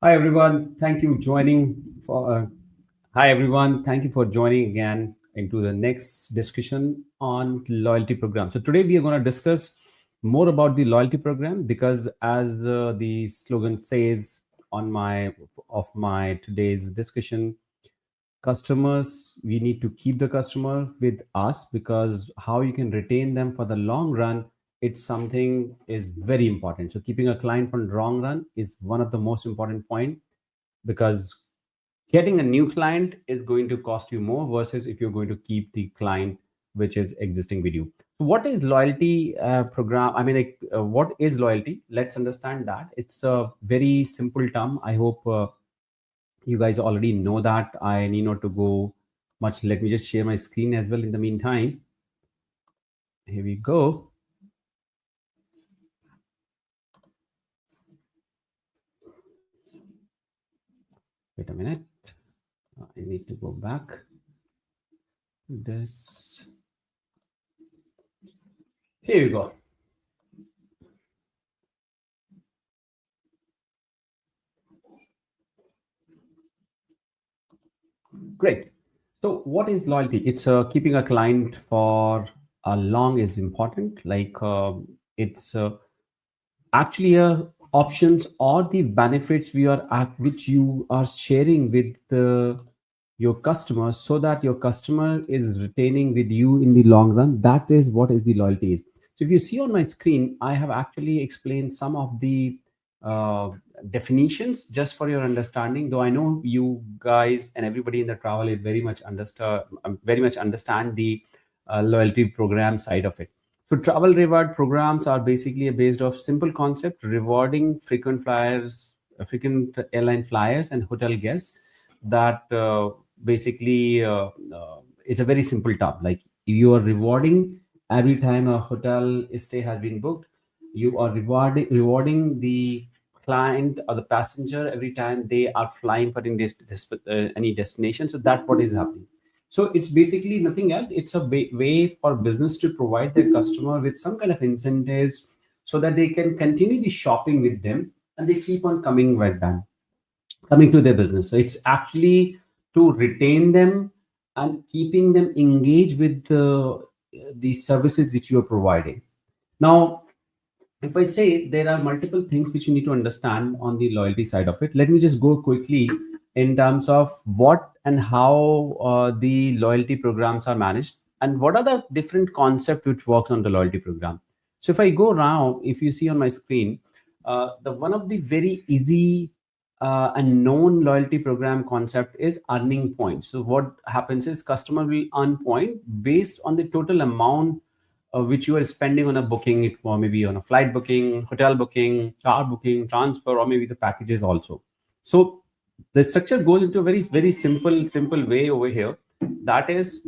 Hi everyone. Thank you joining for. Hi everyone. Thank you for joining again into the next discussion on loyalty program. So today we are going to discuss more about the loyalty program because, as the slogan says on my today's discussion, customers, we need to keep the customer with us because how you can retain them for the long run, it's something is very important. So keeping a client for the long run is one of the most important point, because getting a new client is going to cost you more versus if you're going to keep the client which is existing with you. So what is loyalty program? I mean, what is loyalty? Let's understand that. It's a very simple term. I hope you guys already know that. I need not to go much. Let me just share my screen as well in the meantime. Here we go. Wait a minute. I need to go back to this. Here we go. Great. So, what is loyalty? It's keeping a client for a long is important. It's actually options or the benefits we are at which you are sharing with your customer, so that your customer is retaining with you in the long run. That is what is the loyalty is. So if you see on my screen, I have actually explained some of the uh, definitions just for your understanding, though I know you guys and everybody in the travel is very much understand the loyalty program side of it. So travel reward programs are basically based off simple concept rewarding frequent airline flyers and hotel guests. That basically it's a very simple term. Like you are rewarding every time a hotel stay has been booked. You are rewarding the client or the passenger every time they are flying for any destination. So that's what is happening. So it's basically nothing else. It's a way for business to provide their customer with some kind of incentives so that they can continue the shopping with them and they keep on coming with them, coming to their business. So it's actually to retain them and keeping them engaged with the services which you are providing. Now, if I say there are multiple things which you need to understand on the loyalty side of it, let me just go quickly in terms of what and how the loyalty programs are managed and what are the different concept which works on the loyalty program. So if I go around, if you see on my screen, the one of the very easy and known loyalty program concept is earning points. So what happens is customer will earn point based on the total amount which you are spending on a booking, it or maybe on a flight booking, hotel booking, car booking, transfer, or maybe the packages also. So the structure goes into a very simple way over here. That is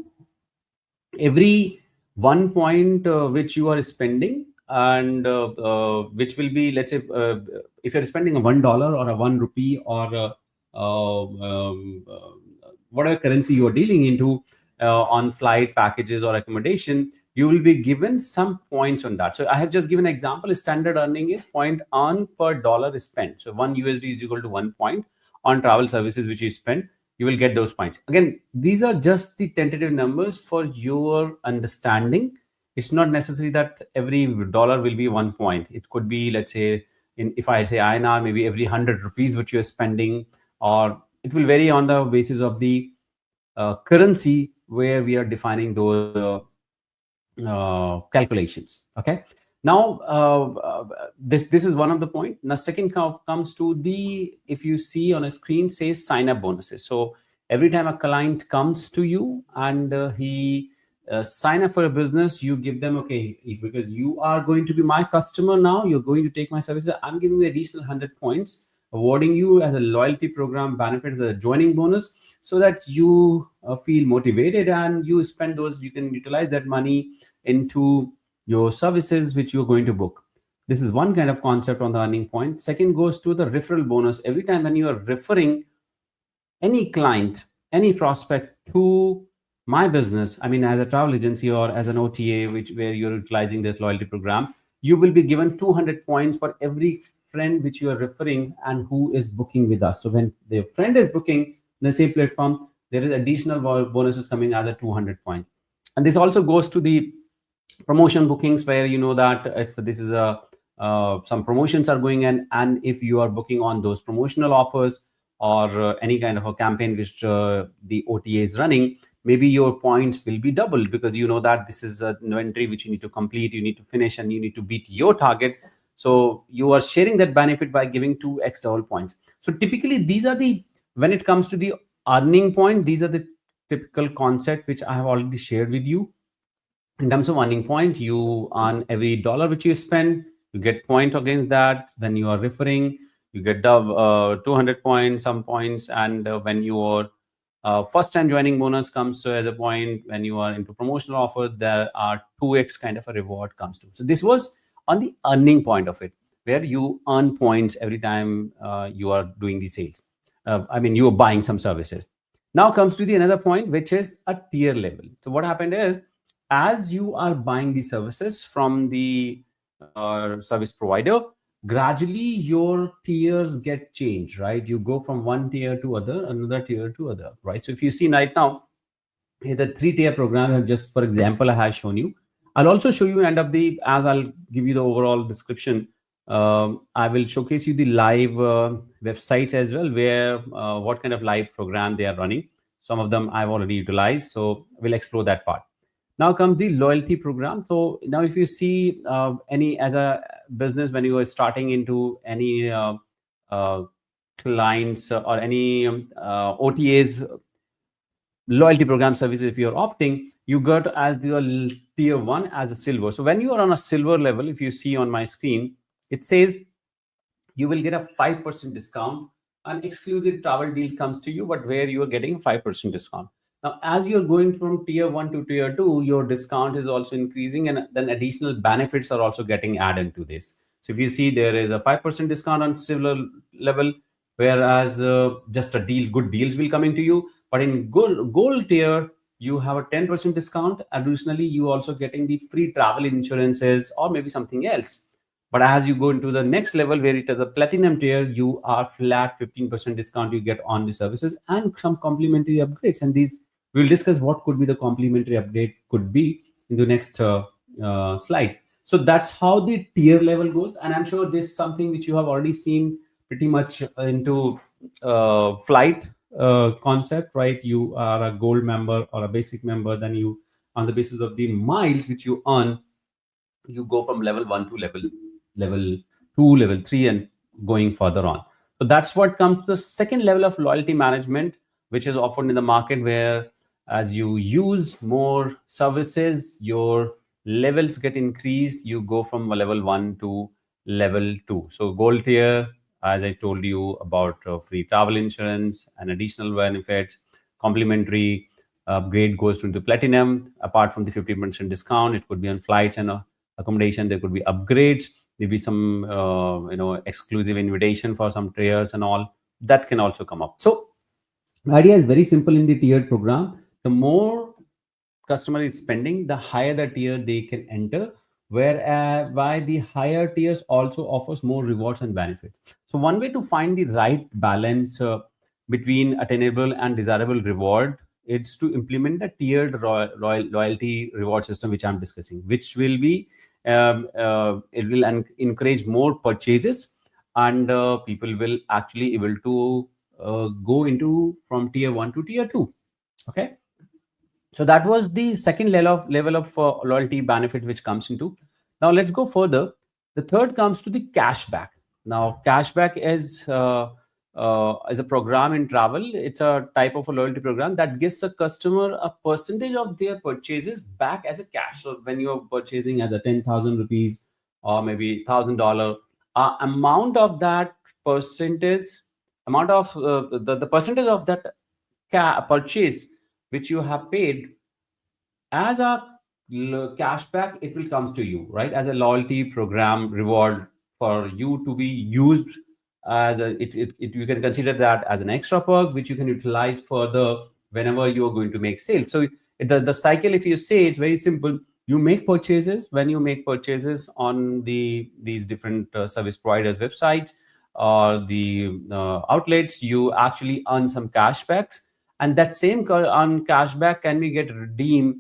every 1 point which you are spending, and which will be, let's say, if you're spending a $1 or a 1 rupee or whatever currency you are dealing into on flight packages or accommodation, you will be given some points on that. So I have just given an example. Standard earning is point earn per dollar spent. So 1 USD is equal to 1 point on travel services which you spend. You will get those points. Again, these are just the tentative numbers for your understanding. It's not necessary that every dollar will be 1 point. It could be, let's say, if I say INR, maybe every 100 rupees which you're spending, or it will vary on the basis of the currency where we are defining those calculations. Okay. Now, this is one of the point. Now, second comes to the, if you see on a screen, says sign up bonuses. So every time a client comes to you and he sign up for a business, you give them, okay, because you are going to be my customer now, you're going to take my services. I'm giving you additional 100 points, awarding you as a loyalty program benefit as a joining bonus, so that you feel motivated and you spend those, you can utilize that money into your services which you're going to book. This is one kind of concept on the earning point. Second goes to the referral bonus. Every time when you are referring any client, any prospect to my business, I mean, as a travel agency or as an OTA, which where you're utilizing this loyalty program, you will be given 200 points for every friend which you are referring and who is booking with us. So when the friend is booking in the same platform, there is additional bonuses coming as a 200 points. And this also goes to the promotion bookings, where you know that if this is a some promotions are going in, and if you are booking on those promotional offers, or any kind of a campaign which the OTA is running, maybe your points will be doubled, because you know that this is an inventory which you need to complete, you need to finish, and you need to beat your target. So you are sharing that benefit by giving 2x double points. So typically these are the, when it comes to the earning point, these are the typical concept which I have already shared with you. In terms of earning points, you earn every dollar which you spend, you get point against that. When you are referring, you get 200 points, some points. And when your first time joining bonus comes as a point, when you are into promotional offer, there are 2x kind of a reward comes to. So this was on the earning point of it, where you earn points every time you are doing the sales. I mean, you are buying some services. Now comes to the another point, which is a tier level. So what happened is, as you are buying the services from the service provider, gradually your tiers get changed, right? You go from one tier to other, another tier to other, right? So if you see right now, the 3-tier program I have just, for example, I have shown you. I'll also show you end of the, as I'll give you the overall description. I will showcase you the live websites as well, where what kind of live program they are running. Some of them I've already utilized, so we'll explore that part. Now comes the loyalty program. So now if you see any, as a business, when you are starting into any uh, clients or any OTAs loyalty program services, if you're opting, you got as the tier 1 as a silver. So when you are on a silver level, if you see on my screen, it says you will get a 5% discount. An exclusive travel deal comes to you, but where you are getting 5% discount. Now, as you're going from tier 1 to tier 2, your discount is also increasing, and then additional benefits are also getting added to this. So if you see, there is a 5% discount on silver level, whereas just a deal, good deals will coming to you. But in gold tier, you have a 10% discount. Additionally, you also getting the free travel insurances or maybe something else. But as you go into the next level, where it is a platinum tier, you are flat 15% discount you get on the services and some complimentary upgrades. And these, we'll discuss what could be the complimentary update could be in the next slide. So that's how the tier level goes. And I'm sure this is something which you have already seen pretty much into flight concept, right? You are a gold member or a basic member, then you, on the basis of the miles which you earn, you go from level 1 to level 2, level 3, and going further on. So that's what comes to the second level of loyalty management, which is offered in the market, where as you use more services, your levels get increased. You go from level 1 to level 2. So gold tier, as I told you about free travel insurance and additional benefits, complimentary upgrade goes into platinum. Apart from the 50% discount, it could be on flights and accommodation, there could be upgrades, maybe some exclusive invitation for some tiers and all that can also come up. So the idea is very simple. In the tiered program, the more customer is spending, the higher the tier they can enter, where why the higher tiers also offers more rewards and benefits. So one way to find the right balance between attainable and desirable reward, it's to implement a tiered loyalty reward system, which I'm discussing, which will be it will encourage more purchases, and people will actually able to go into from tier 1 to tier 2. Okay, so that was the second level of loyalty benefit which comes into. Now let's go further. The third comes to the cashback. Now cashback is a program in travel. It's a type of a loyalty program that gives a customer a percentage of their purchases back as a cash. So when you're purchasing at the 10,000 rupees or maybe $1,000, amount of that percentage, amount of the percentage of that purchase which you have paid as a cashback, it will comes to you, right, as a loyalty program reward for you to be used as a, you can consider that as an extra perk which you can utilize further whenever you are going to make sales. So the cycle, if you say, it's very simple. You make purchases. When you make purchases on these different service providers websites or the outlets, you actually earn some cashbacks, and that same on cashback can be get redeemed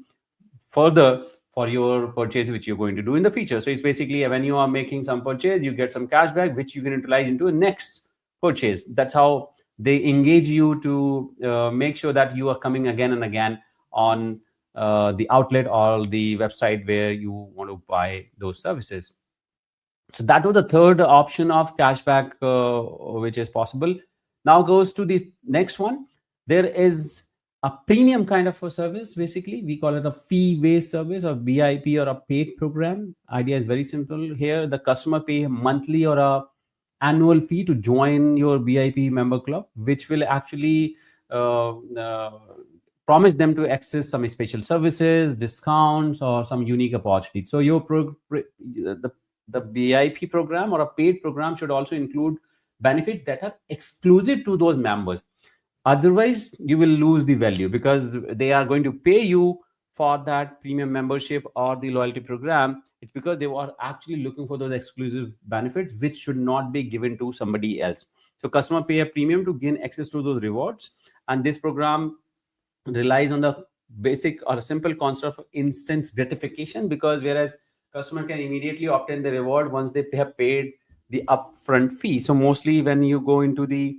further for your purchase which you're going to do in the future. So it's basically when you are making some purchase, you get some cashback which you can utilize into a next purchase. That's how they engage you to make sure that you are coming again and again on the outlet or the website where you want to buy those services. So that was the third option of cashback, which is possible. Now goes to the next one. There is a premium kind of a service. Basically, we call it a fee-based service or BIP or a paid program. Idea is very simple. Here, the customer pay a monthly or a annual fee to join your BIP member club, which will actually promise them to access some special services, discounts, or some unique opportunities. So the BIP program or a paid program should also include benefits that are exclusive to those members. Otherwise, you will lose the value because they are going to pay you for that premium membership or the loyalty program. It's because they were actually looking for those exclusive benefits, which should not be given to somebody else. So, customer pay a premium to gain access to those rewards, and this program relies on the basic or simple concept of instant gratification, because whereas customer can immediately obtain the reward once they have paid the upfront fee. So mostly when you go into the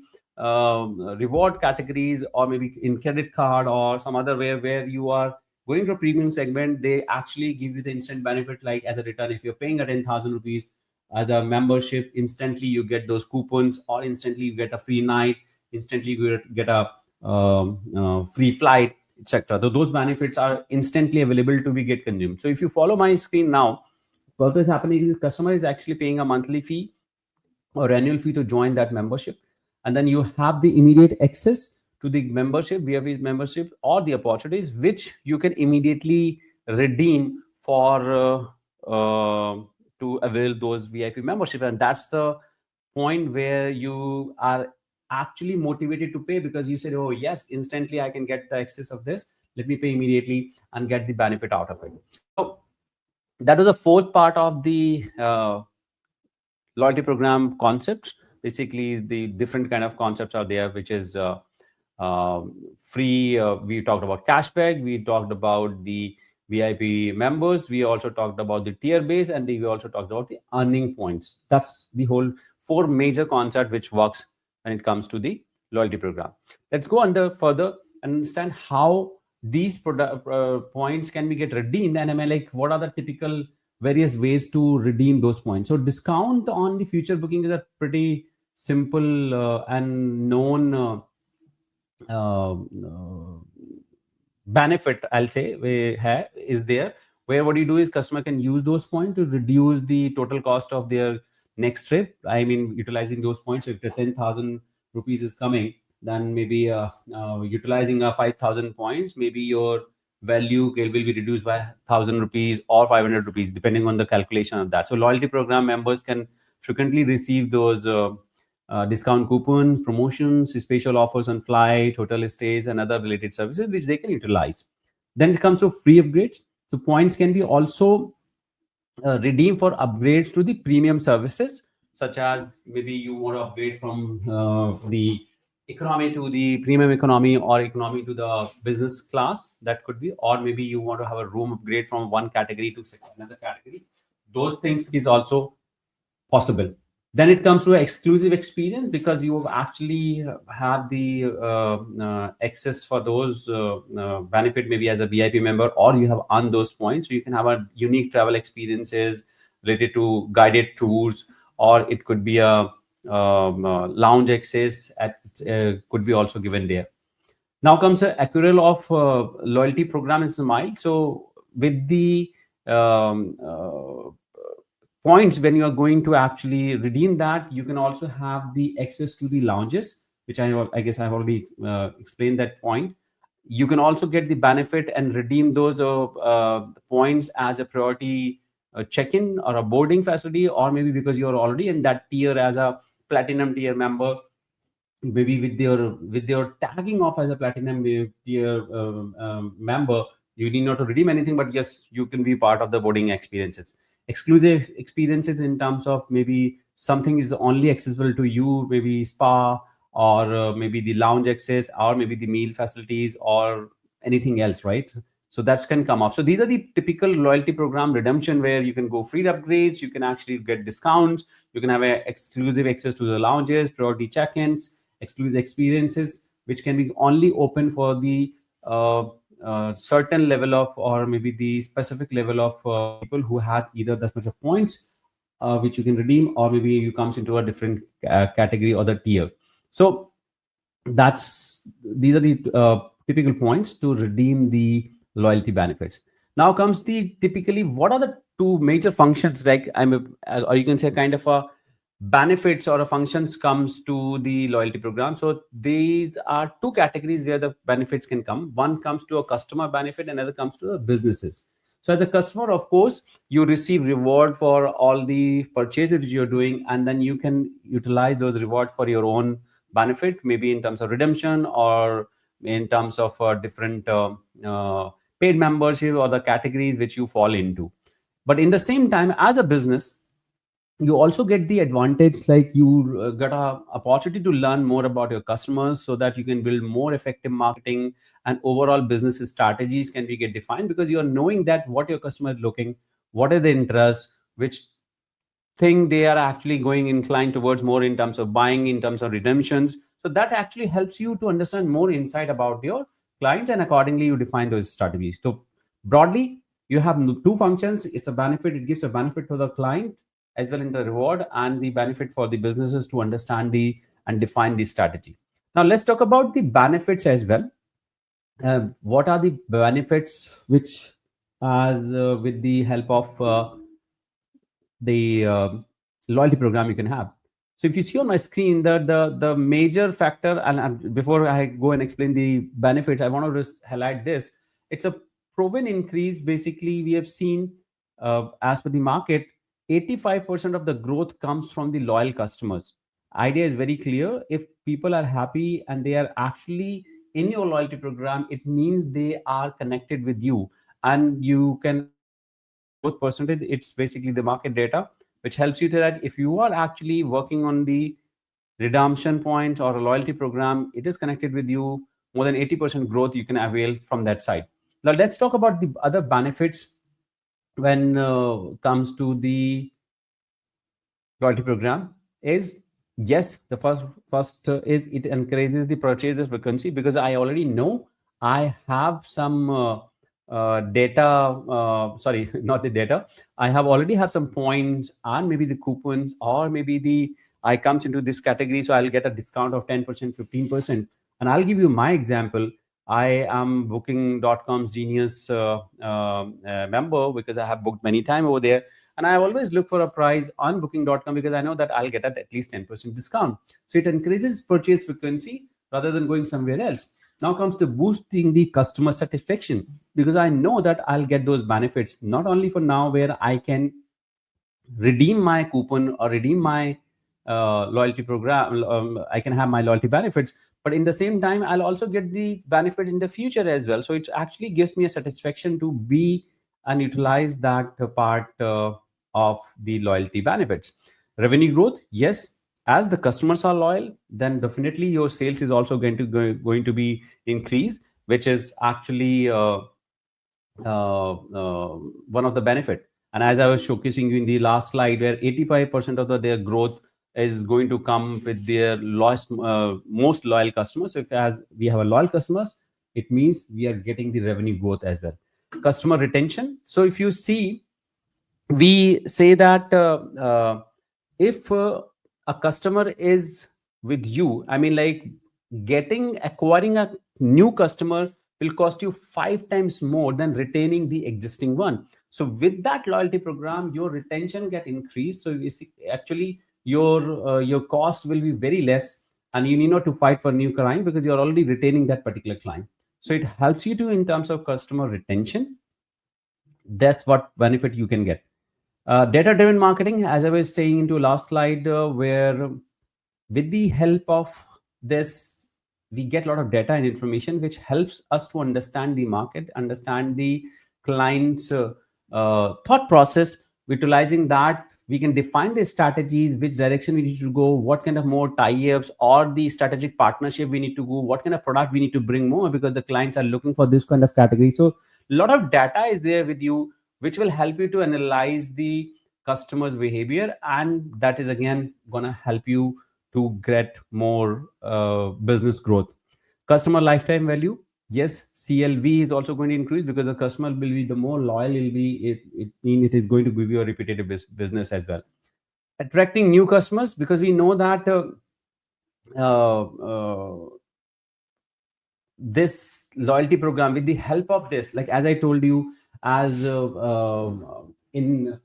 reward categories or maybe in credit card or some other way where you are going to a premium segment, they actually give you the instant benefit like as a return. If you're paying a 10,000 rupees as a membership, instantly you get those coupons, or instantly you get a free night, instantly you get a free flight, etc. So those benefits are instantly available to be get consumed. So if you follow my screen now, what is happening is customer is actually paying a monthly fee or annual fee to join that membership, and then you have the immediate access to the membership, VFV membership, or the opportunities which you can immediately redeem for to avail those VIP membership. And that's the point where you are actually motivated to pay, because you said, oh yes, instantly I can get the access of this, let me pay immediately and get the benefit out of it. So that was the fourth part of the loyalty program concepts. Basically, the different kind of concepts are there, which is free. We talked about cashback. We talked about the VIP members. We also talked about the tier base, and we also talked about the earning points. That's the whole four major concept which works when it comes to the loyalty program. Let's go under further and understand how these points can be get redeemed, and I mean, like, what are the typical various ways to redeem those points. So discount on the future booking is a pretty simple and known benefit, I'll say, is there, where what you do is customer can use those points to reduce the total cost of their next trip. I mean, utilizing those points, if the 10,000 rupees is coming, then maybe utilizing 5,000 points, maybe your value will be reduced by 1,000 rupees or 500 rupees, depending on the calculation of that. So loyalty program members can frequently receive those discount coupons, promotions, special offers on flight, hotel stays, and other related services which they can utilize. Then it comes to free upgrades. So points can be also redeemed for upgrades to the premium services, such as maybe you want to upgrade from the economy to the premium economy, or economy to the business class. That could be, or maybe you want to have a room upgrade from one category to another category. Those things is also possible. Then it comes to exclusive experience, because you actually have the access for those benefit maybe as a VIP member, or you have earned those points, so you can have a unique travel experiences related to guided tours, or it could be a lounge access at could be also given there. Now comes the accrual of loyalty program in Smile. So with the points, when you are going to actually redeem that, you can also have the access to the lounges, which I guess I've already explained that point. You can also get the benefit and redeem those points as a priority check-in or a boarding facility, or maybe because you're already in that tier as a platinum tier member, maybe with your tagging off as a platinum tier member, You need not to redeem anything, but yes, you can be part of the boarding experiences. Exclusive experiences in terms of maybe something is only accessible to you, maybe spa, or maybe the lounge access, or maybe the meal facilities, or anything else, right? So that can come up. So these are the typical loyalty program redemption, where you can go free upgrades, you can actually get discounts, you can have a exclusive access to the lounges, priority check-ins, exclusive experiences, which can be only open for the certain level of, or maybe the specific level of people who had either this much of points which you can redeem, or maybe you comes into a different category or the tier. So that's these are the typical points to redeem the loyalty benefits. Now comes the typically what are the two major functions, like or you can say kind of a benefits or a functions comes to the loyalty program. So these are two categories where the benefits can come. One comes to a customer benefit, another comes to the businesses. So as a customer, of course, you receive reward for all the purchases you're doing, and then you can utilize those rewards for your own benefit, maybe in terms of redemption, or in terms of different paid membership or the categories which you fall into. But in the same time, as a business, you also get the advantage, like you get a opportunity to learn more about your customers, so that you can build more effective marketing, and overall business strategies can be get defined, because you are knowing that what your customer is looking, what are the interests, which thing they are actually going inclined towards more in terms of buying, in terms of redemptions. So that actually helps you to understand more insight about your clients, and accordingly you define those strategies. So broadly, you have two functions. It's a benefit, it gives a benefit to the client as well in the reward, and the benefit for the businesses to understand the and define the strategy. Now let's talk about the benefits as well. What are the benefits which, as with the help of the loyalty program you can have. So if you see on my screen, the major factor, and before I go and explain the benefits, I want to just highlight this. It's a proven increase. Basically, we have seen, as per the market, 85% of the growth comes from the loyal customers. Idea is very clear. If people are happy and they are actually in your loyalty program, it means they are connected with you, and you can actually see the growth percentage. It's basically the market data, which helps you to that if you are actually working on the redemption point or a loyalty program, it is connected with you. More than 80% growth you can avail from that side. Now let's talk about the other benefits when comes to the loyalty program. Is yes, the first is it encourages the purchase frequency, because I already know I have some data, sorry, not the data, I have already have some points, and maybe the coupons, or maybe the I comes into this category, so I'll get a discount of 10%, 15%. And I'll give you my example. I am booking.com's genius member, because I have booked many time over there, and I always look for a price on booking.com, because I know that I'll get at least 10% discount. So it encourages purchase frequency rather than going somewhere else. Now comes to boosting the customer satisfaction, because I know that I'll get those benefits not only for now, where I can redeem my coupon or redeem my loyalty program, I can have my loyalty benefits, but in the same time I'll also get the benefit in the future as well. So it actually gives me a satisfaction to be and utilize that part of the loyalty benefits. Revenue growth, yes, as the customers are loyal, then definitely your sales is also going to be increased, which is actually one of the benefit. And as I was showcasing you in the last slide, where 85% of their growth is going to come with their most loyal customers. So if as we have a loyal customers, it means we are getting the revenue growth as well. Customer retention. So if you see, we say that if a customer is with you, I mean, like acquiring a new customer will cost you 5 times more than retaining the existing one. So with that loyalty program, your retention get increased. So actually your cost will be very less, and you need not to fight for new client, because you're already retaining that particular client. So it helps you to in terms of customer retention. That's what benefit you can get. Data driven marketing, as I was saying into last slide, where with the help of this, we get a lot of data and information which helps us to understand the market, understand the client's thought process. Utilizing that, we can define the strategies, which direction we need to go, what kind of more tie-ups or the strategic partnership we need to go, what kind of product we need to bring more, because the clients are looking for this kind of category. So a lot of data is there with you, which will help you to analyze the customer's behavior, and that is again gonna help you to get more business growth. Customer lifetime value, yes, CLV is also going to increase, because the customer will be the more loyal will be, it means it is going to give you a repetitive business as well. Attracting new customers, because we know that uh, uh, this loyalty program, with the help of this, like as I told you, as in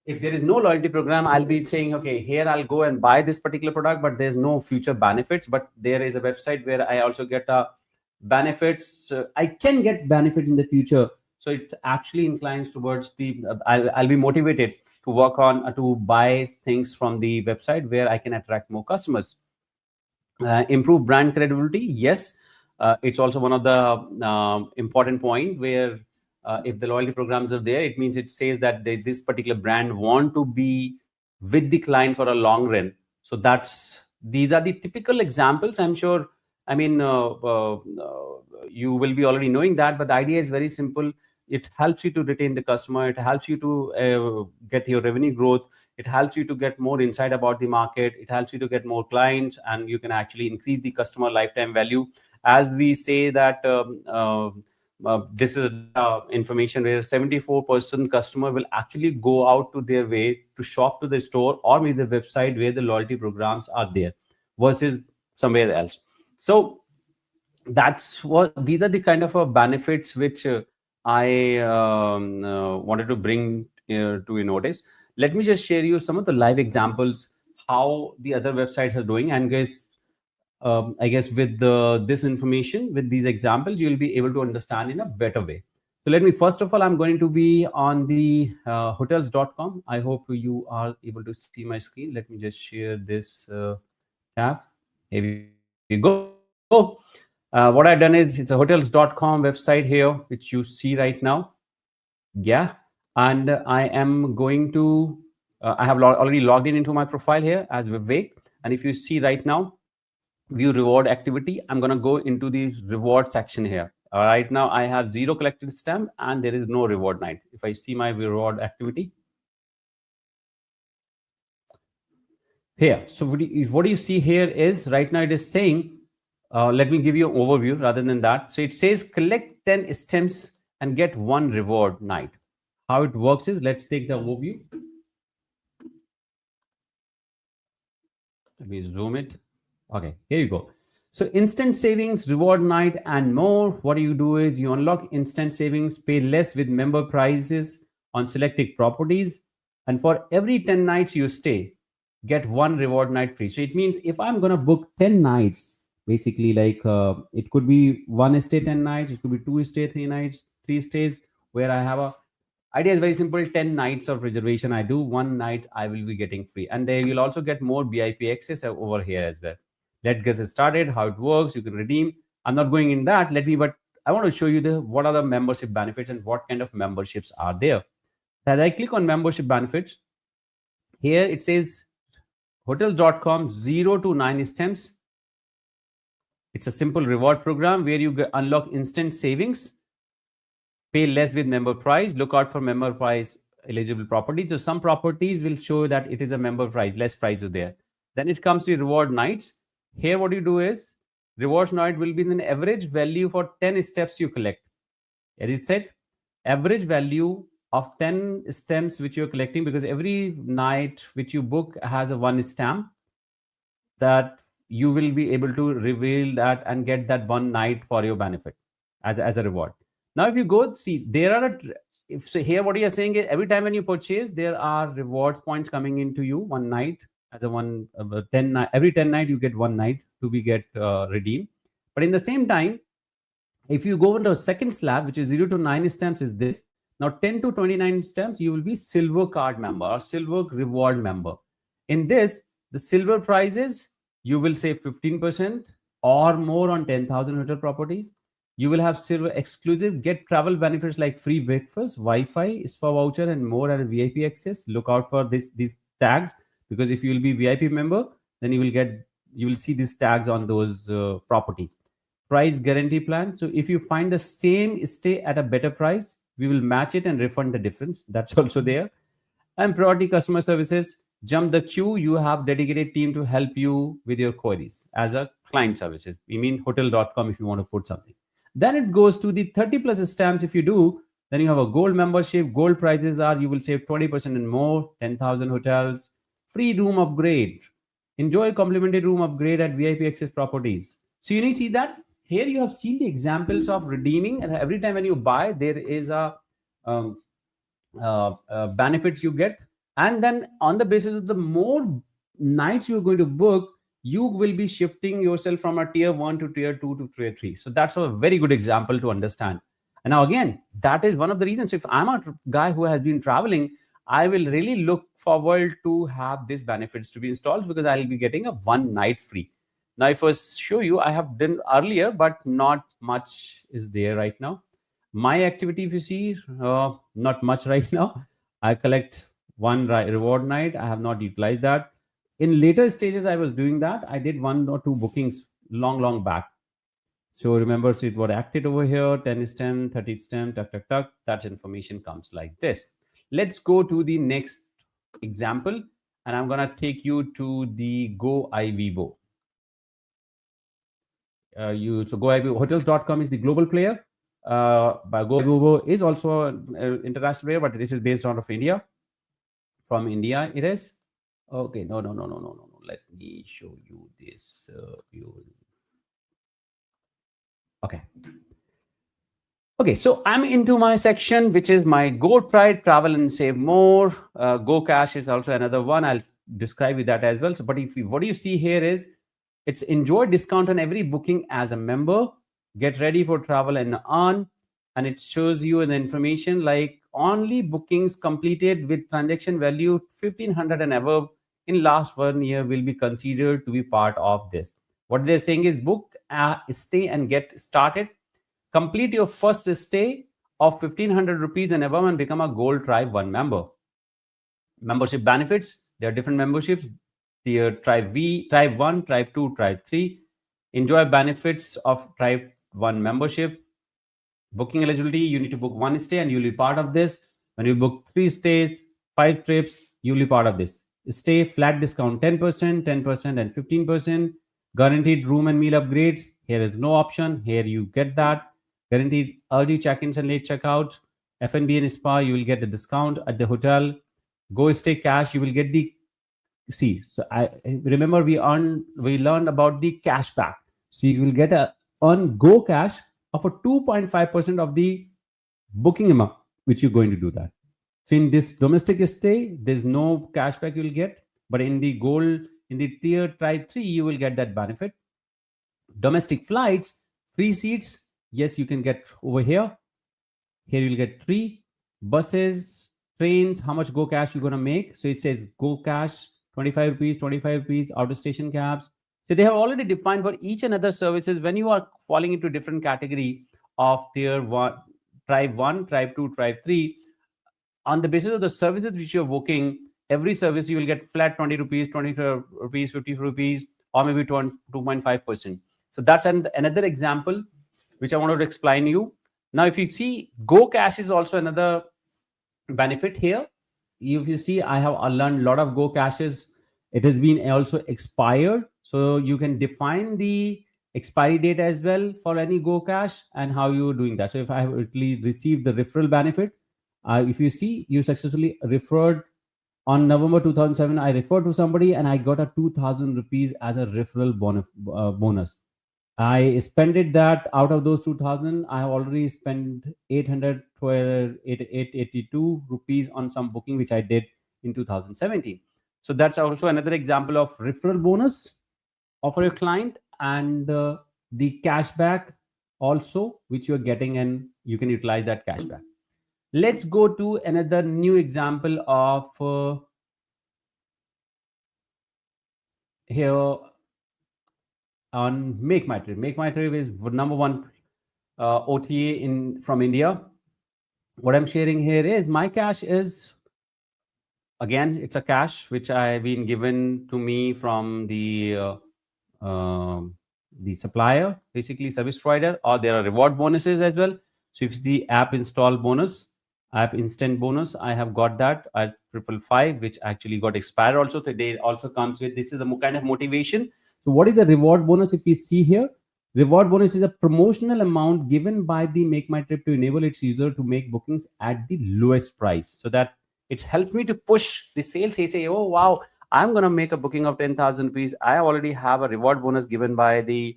if there is no loyalty program, I'll be saying, okay, here I'll go and buy this particular product, but there's no future benefits. But there is a website where I also get benefits. I can get benefits in the future. So it actually inclines towards the, I'll be motivated to work on, to buy things from the website where I can attract more customers. Improve brand credibility, yes, it's also one of the important point where if the loyalty programs are there, it means it says that this particular brand want to be with the client for a long run. So these are the typical examples, I'm sure. I mean, you will be already knowing that, but the idea is very simple. It helps you to retain the customer, it helps you to get your revenue growth, it helps you to get more insight about the market, it helps you to get more clients, and you can actually increase the customer lifetime value. As we say that this is information where 74% customer will actually go out to their way to shop to the store or maybe the website where the loyalty programs are there, versus somewhere else. So that's what, these are the kind of benefits which I wanted to bring to your notice. Let me just share you some of the live examples how the other websites are doing, and guys, I guess with this information, with these examples, you'll be able to understand in a better way. So let me, first of all, I'm going to be on the hotels.com. I hope you are able to see my screen. Let me just share this tab. Here we go. What I've done is, it's a hotels.com website here, which you see right now. Yeah. And I am going to, I have already logged in into my profile here as Vivek. And if you see right now, view reward activity, I'm going to go into the reward section here. Right now, I have 0 collected stamp and there is no reward night. If I see my reward activity here, so what you see here is right now it is saying, let me give you an overview rather than that. So it says collect 10 stems and get 1 reward night. How it works is, let's take the overview. Let me zoom it. Okay, here you go. So instant savings, reward night, and more. What you do is you unlock instant savings, pay less with member prices on selected properties, and for every 10 nights you stay, get 1 reward night free. So it means if I'm gonna book 10 nights, basically like it could be 1 stay 10 nights, it could be 2 stay 3 nights, 3 stays, where I have a idea is very simple. 10 nights of reservation I do, 1 night I will be getting free, and then you'll also get more VIP access over here as well. Let's get started. How it works, you can redeem. I'm not going in that. But I want to show you the what are the membership benefits and what kind of memberships are there. As I click on membership benefits, here it says hotels.com 0 to 9 stamps. It's a simple reward program where you unlock instant savings, pay less with member price, look out for member price eligible property. So some properties will show that it is a member price, less price is there. Then it comes to reward nights. Here what you do is, rewards night will be an average value for 10 steps you collect. As it said, average value of 10 stamps which you're collecting, because every night which you book has a 1 stamp that you will be able to reveal that and get that 1 night for your benefit as a reward. Now, if you go see, there are if so here what you are saying is every time when you purchase, there are rewards points coming into you 1 night as a 10 every 10 night you get 1 night to be get redeemed. But in the same time, if you go into the second slab, which is 0 to 9 stamps, is this. Now 10 to 29 stamps, you will be silver card member or silver reward member. In this, the silver prizes, you will save 15% or more on 10,000 hotel properties. You will have silver exclusive, get travel benefits like free breakfast, Wi-Fi, spa voucher, and more, and VIP access. Look out for these tags, because if you will be VIP member, then you will see these tags on those properties. Price guarantee plan. So if you find the same stay at a better price, we will match it and refund the difference. That's also there. And priority customer services, jump the queue. You have dedicated team to help you with your queries as a client services. We mean hotel.com if you want to put something. Then it goes to the 30 plus stamps. If you do, then you have a gold membership. Gold prices are, you will save 20% and more. 10,000 hotels, free room upgrade. Enjoy complimentary room upgrade at VIP access properties. So you need to see that here you have seen the examples of redeeming, and every time when you buy, there is a um, benefits you get. And then on the basis of the more nights you're going to book, you will be shifting yourself from a tier 1 to tier 2 to tier 3. So that's a very good example to understand. And now again, that is one of the reasons, if I'm a guy who has been traveling, I will really look forward to have these benefits to be installed, because I'll be getting a one night free. Now if I show you, I have done earlier, but not much is there right now. My activity, if you see, not much right now. I collect one reward night. I have not utilized that. In later stages I was doing that. I did one or two bookings long back. So remember, see what acted over here, 10 stem, 30 stem, tuck tuck tuck. That information comes like this. Let's go to the next example, and I'm gonna take you to the Go iVivo. So Go iVivo hotels.com is the global player. But Go iVivo is also an international player, but this is based out of India. From India, it is. Okay, no. Let me show you this. Okay. Okay, so I'm into my section, which is my Go Try Travel and Save More. Go Cash is also another one. I'll describe you that as well. So, but if you, what you see here is, it's enjoy discount on every booking as a member. Get ready for travel and earn. And it shows you the information like only bookings completed with transaction value 1,500 and above in last 1 year will be considered to be part of this. What they're saying is book a stay and get started. Complete your first stay of 1,500 rupees and above and become a Gold Tribe 1 member. Membership benefits, there are different memberships. Tier Tribe V, Tribe 1, Tribe 2, Tribe 3. Enjoy benefits of Tribe 1 membership. Booking eligibility, you need to book one stay and you'll be part of this. When you book 3 stays, 5 trips, you'll be part of this. Stay flat discount 10%, 10%, and 15%. Guaranteed room and meal upgrades. Here is no option. Here you get that. Guaranteed early check-ins and late checkouts. F&B and spa, you will get a discount at the hotel. Go stay cash, you will get the so I remember we learned about the cashback. So you will get a on Go Cash of a 2.5% of the booking amount which you're going to do that. So in this domestic stay, there's no cashback you'll get, but in the gold, in the tier Tribe 3, you will get that benefit. Domestic flights, free seats, yes, you can get over here. Here you'll get 3 buses, trains. How much Go Cash you're going to make? So it says Go Cash 25 rupees, 25 rupees, out of station cabs. So they have already defined for each and other services when you are falling into different category of tier 1, Tribe 2, Tribe 3. On the basis of the services which you're booking, every service you will get flat 20 rupees, 25 rupees, 50 rupees, or maybe 2.5%. So that's another example which I wanted to explain you. Now, if you see, Go Cash is also another benefit here. If you see, I have learned a lot of Go Cashes. It has been also expired. So you can define the expiry date as well for any Go Cash and how you're doing that. So if I have received the referral benefit, if you see, you successfully referred on November 2007, I referred to somebody and I got a 2,000 rupees as a referral bonus. I spent it that out of those 2,000, I have already spent 882 rupees on some booking which I did in 2017. So that's also another example of referral bonus offer your client, and the cashback also which you're getting, and you can utilize that cashback. Let's go to another new example of here. on Make My Trip. Make My Trip is number one OTA in from India. What I'm sharing here is my cash is, again, it's a cash which I've been given to me from um the supplier, basically service provider, or there are reward bonuses as well. So if it's the app install bonus, app instant bonus, I have got that as 555, which actually got expired also. Today also comes with, this is the kind of motivation. So what is the reward bonus? If we see here, reward bonus is a promotional amount given by the Make My Trip to enable its user to make bookings at the lowest price, so that it's helped me to push the sales. He say, oh wow, I'm going to make a booking of 10,000 rupees. I already have a reward bonus given by the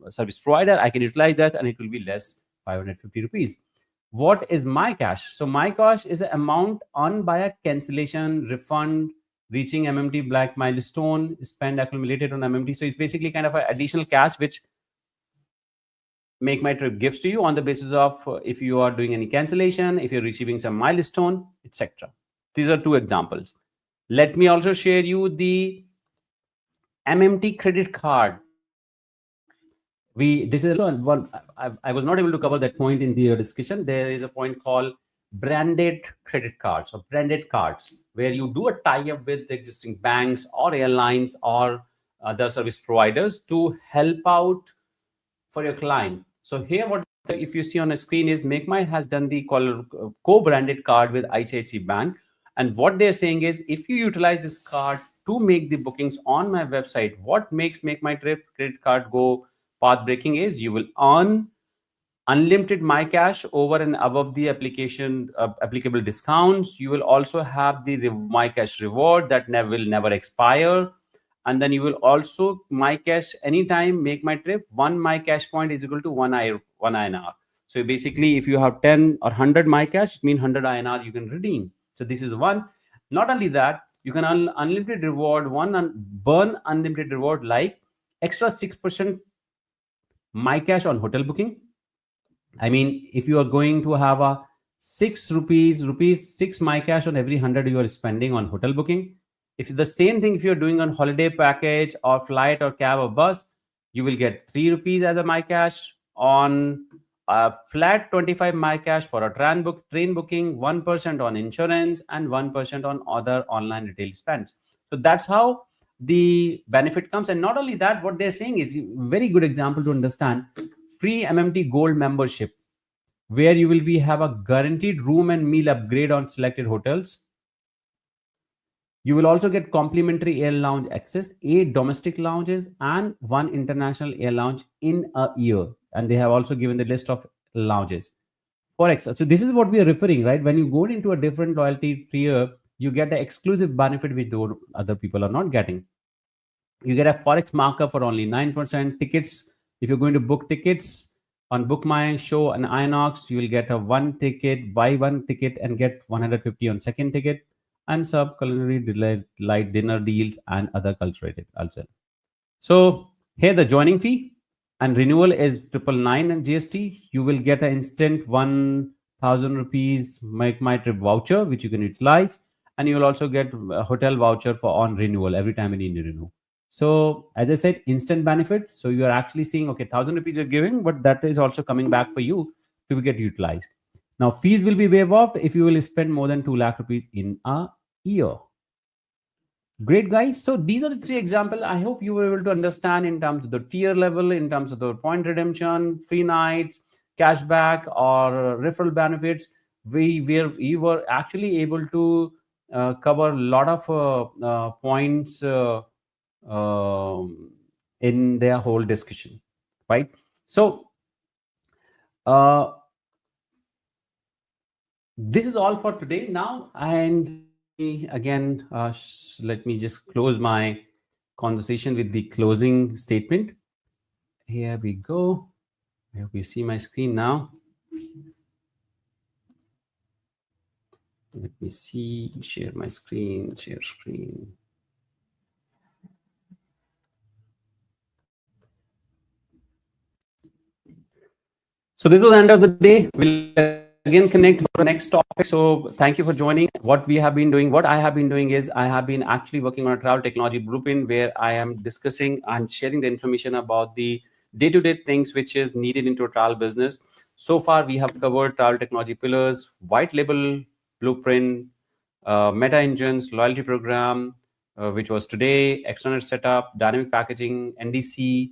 service provider. I can utilize that and it will be less 550 rupees. What is my cash? So my cash is an amount earned by a cancellation, refund, reaching MMT black milestone, spend accumulated on MMT. So it's basically kind of an additional cash which Make My Trip gives to you on the basis of if you are doing any cancellation, if you're receiving some milestone, etc. These are two examples. Let me also share you the MMT credit card. This is also one, I was not able to cover that point in the discussion. There is a point called branded credit cards or branded cards, where you do a tie-up with the existing banks or airlines or other service providers to help out for your client. So here, what if you see on a screen is MakeMy has done the co-branded card with ICICI Bank, and what they're saying is if you utilize this card to make the bookings on my website, what makes Make My Trip credit card go path breaking is you will earn unlimited my cash over and above the application applicable discounts. You will also have the my cash reward that will never expire, and then you will also my cash anytime Make My Trip. One my cash point is equal to one INR. So basically, if you have 10 or 100 my cash, it means 100 INR you can redeem. So this is the one. Not only that, you can earn unlimited reward, burn unlimited reward like extra 6% my cash on hotel booking. I mean, if you are going to have a 6 my cash on every 100 you are spending on hotel booking. If the same thing, if you're doing on holiday package or flight or cab or bus, you will get 3 rupees as a my cash on a flat 25 my cash for a train booking, 1% on insurance, and 1% on other online retail spends. So that's how the benefit comes. And not only that, what they're saying is very good example to understand: free MMT Gold membership, where you will be have a guaranteed room and meal upgrade on selected hotels. You will also get complimentary air lounge access, 8 domestic lounges, and 1 international air lounge in a year. And they have also given the list of lounges. Forex. So this is what we are referring, right? When you go into a different loyalty tier, you get the exclusive benefit which the other people are not getting. You get a forex markup for only 9%. Tickets, if you're going to book tickets on Book My Show and Inox, you will get a one ticket, buy one ticket and get 150 on second ticket, and sub culinary delight dinner deals and other cultural also. So here the joining fee and renewal is 999 and GST. You will get an instant 1,000 rupees Make My Trip voucher which you can utilize, and you will also get a hotel voucher for on renewal every time you need to renew. So as I said, instant benefit. So you are actually seeing, okay, 1,000 rupees you're giving, but that is also coming back for you to get utilized. Now fees will be waived off if you will spend more than 2 lakh rupees in a year. Great, guys. So these are the three examples. I hope you were able to understand in terms of the tier level, in terms of the point redemption, free nights, cashback, or referral benefits. We were actually able to cover a lot of points in their whole discussion, right? So uh, this is all for today now, and let me again let me just close my conversation with the closing statement. Here we go. I hope you see my screen now. Let me see, share my screen, share screen. So this was the end of the day. We'll again connect for the next topic. So thank you for joining. What we have been doing, what I have been doing is I have been actually working on a travel technology blueprint where I am discussing and sharing the information about the day-to-day things which is needed into a travel business. So far, we have covered travel technology pillars, white label blueprint, meta engines, loyalty program, which was today, external setup, dynamic packaging, NDC.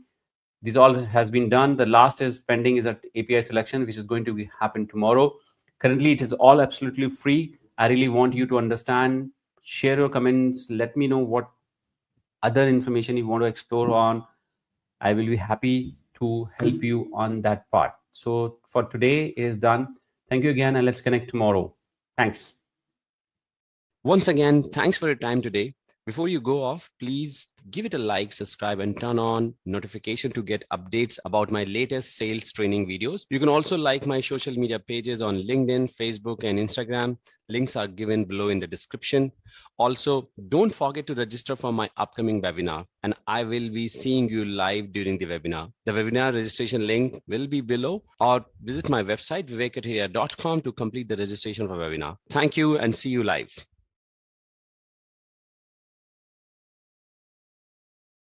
This all has been done. The last is pending is at API selection, which is going to be happen tomorrow. Currently, it is all absolutely free. I really want you to understand. Share your comments. Let me know what other information you want to explore on. I will be happy to help you on that part. So for today, it is done. Thank you again, and let's connect tomorrow. Thanks. Once again, thanks for your time today. Before you go off, please give it a like, subscribe, and turn on notification to get updates about my latest sales training videos. You can also like my social media pages on LinkedIn, Facebook, and Instagram. Links are given below in the description. Also, don't forget to register for my upcoming webinar, and I will be seeing you live during the webinar. The webinar registration link will be below, or visit my website, vivekkateria.com, to complete the registration for webinar. Thank you and see you live.